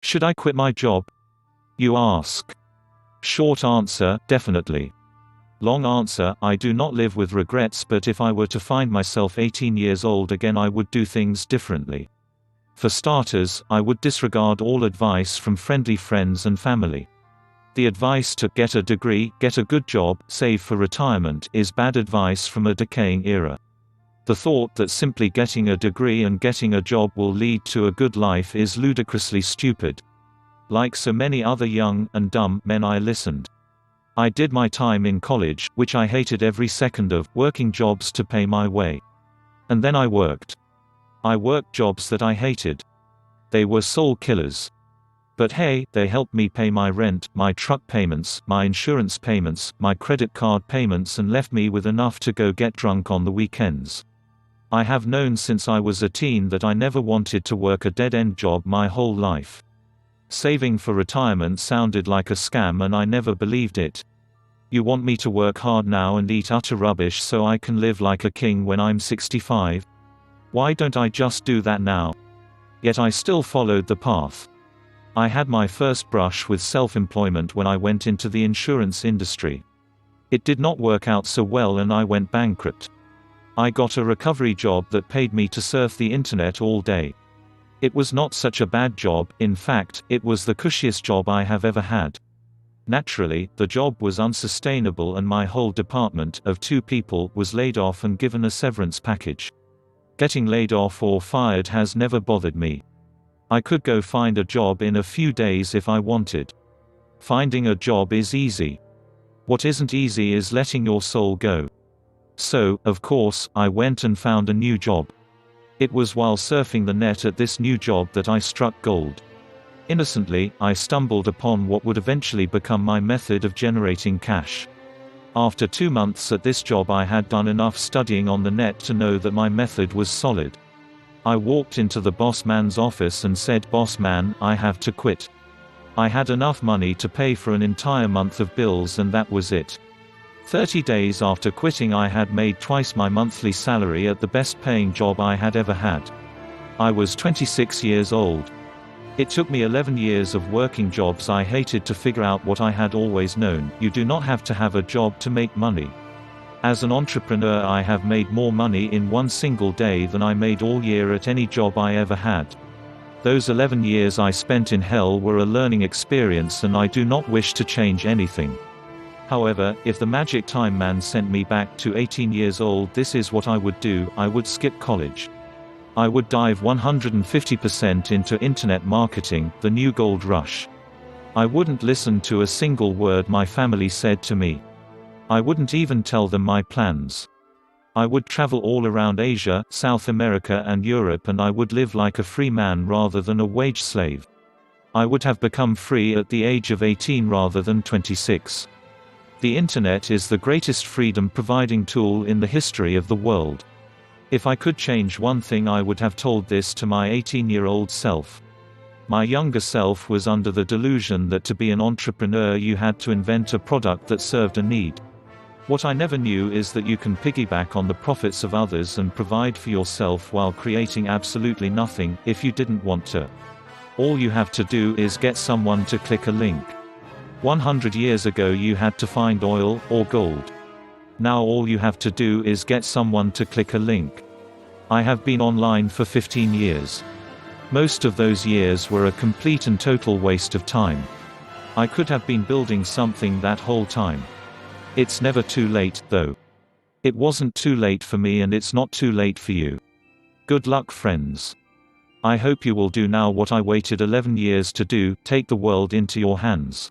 Should I quit my job? You ask. Short answer, definitely. Long answer, I do not live with regrets, but if I were to find myself 18 years old again, I would do things differently. For starters, I would disregard all advice from friendly friends and family. The advice to get a degree, get a good job, save for retirement is bad advice from a decaying era. The thought that simply getting a degree and getting a job will lead to a good life is ludicrously stupid. Like so many other young and dumb men, I listened. I did my time in college, which I hated every second of, working jobs to pay my way. And then I worked. I worked jobs that I hated. They were soul killers. But hey, they helped me pay my rent, my truck payments, my insurance payments, my credit card payments, and left me with enough to go get drunk on the weekends. I have known since I was a teen that I never wanted to work a dead-end job my whole life. Saving for retirement sounded like a scam and I never believed it. You want me to work hard now and eat utter rubbish so I can live like a king when I'm 65? Why don't I just do that now? Yet I still followed the path. I had my first brush with self-employment when I went into the insurance industry. It did not work out so well and I went bankrupt. I got a recovery job that paid me to surf the internet all day. It was not such a bad job, in fact, it was the cushiest job I have ever had. Naturally, the job was unsustainable and my whole department of 2 people was laid off and given a severance package. Getting laid off or fired has never bothered me. I could go find a job in a few days if I wanted. Finding a job is easy. What isn't easy is letting your soul go. So, of course, I went and found a new job. It was while surfing the net at this new job that I struck gold. Innocently, I stumbled upon what would eventually become my method of generating cash. After 2 months at this job, I had done enough studying on the net to know that my method was solid. I walked into the boss man's office and said, "Boss man, I have to quit." I had enough money to pay for an entire month of bills and that was it. 30 days after quitting, I had made twice my monthly salary at the best paying job I had ever had. I was 26 years old. It took me 11 years of working jobs I hated to figure out what I had always known: you do not have to have a job to make money. As an entrepreneur, I have made more money in one single day than I made all year at any job I ever had. Those 11 years I spent in hell were a learning experience and I do not wish to change anything. However, if the magic time man sent me back to 18 years old, this is what I would do: I would skip college. I would dive 150% into internet marketing, the new gold rush. I wouldn't listen to a single word my family said to me. I wouldn't even tell them my plans. I would travel all around Asia, South America and Europe, and I would live like a free man rather than a wage slave. I would have become free at the age of 18 rather than 26. The internet is the greatest freedom-providing tool in the history of the world. If I could change one thing, I would have told this to my 18-year-old self. My younger self was under the delusion that to be an entrepreneur you had to invent a product that served a need. What I never knew is that you can piggyback on the profits of others and provide for yourself while creating absolutely nothing, if you didn't want to. All you have to do is get someone to click a link. 100 years ago you had to find oil, or gold. Now all you have to do is get someone to click a link. I have been online for 15 years. Most of those years were a complete and total waste of time. I could have been building something that whole time. It's never too late, though. It wasn't too late for me and it's not too late for you. Good luck, friends. I hope you will do now what I waited 11 years to do: take the world into your hands.